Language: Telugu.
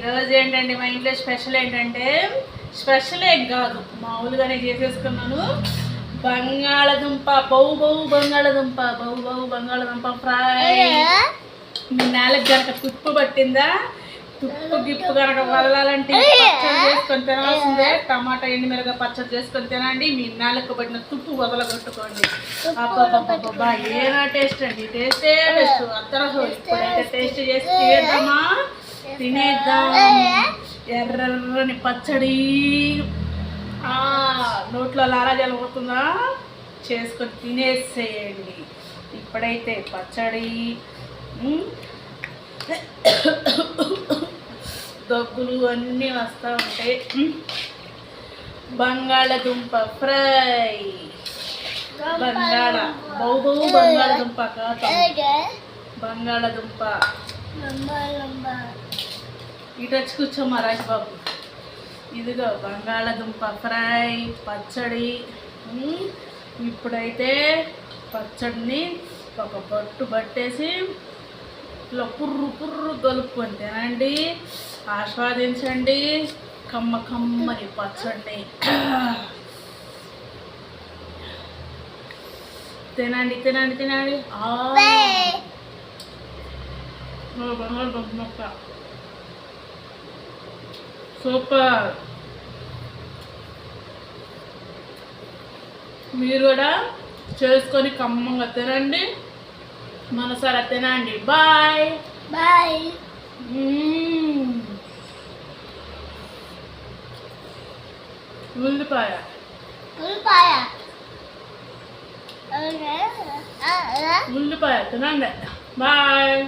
ఈరోజు ఏంటంటే మా ఇంట్లో స్పెషల్ ఏంటంటే స్పెషల్ ఏం కాదు, మామూలుగానే చేసేసుకున్నాను. బంగాళదుంప బంగాళదుంప ఫ్రై. మీ నేలకు కనుక తుప్పు పట్టిందా, తుప్పు గిప్పు కనుక వదలాలంటే పచ్చడి చేసుకొని తినాల్సిందే. టమాటా ఎండుమిరగా పచ్చడి చేసుకొని తినండి, మీ నేలకు పట్టిన తుప్పు వదలగొట్టుకోండి. అబ్బా ఏనా టేస్ట్ అండి, టేస్టే బెస్ట్. అత్తరహో ఇప్పుడైతే టేస్ట్ చేసి తినేద్దాం. ఎర్రని పచ్చడి నోట్లో లారాజాలు పోతుందా, చేసుకొని తినేసేయండి. ఇప్పుడైతే పచ్చడి, దగ్గులు అన్నీ వస్తూ ఉంటాయి. బంగాళదుంప ఫ్రై, బంగాళదుంప కాదు, బంగాళదుంప. ఇటు వచ్చి కూర్చోమ్మా రాజబాబు. ఇదిగో బంగాళదుంప ఫ్రై పచ్చడి. ఇప్పుడైతే పచ్చడిని ఒక బట్టు పట్టేసి ఇట్లా పుర్రు కలుపుకొని తినండి, ఆస్వాదించండి కమ్మని పచ్చడిని. తినండి. బంగాళదుంప మొక్క సూపర్. మీరు కూడా చేసుకొని కమ్మంగా తినండి, మనసారా తినండి. బాయ్. ఉల్లిపాయ తినండి. బాయ్.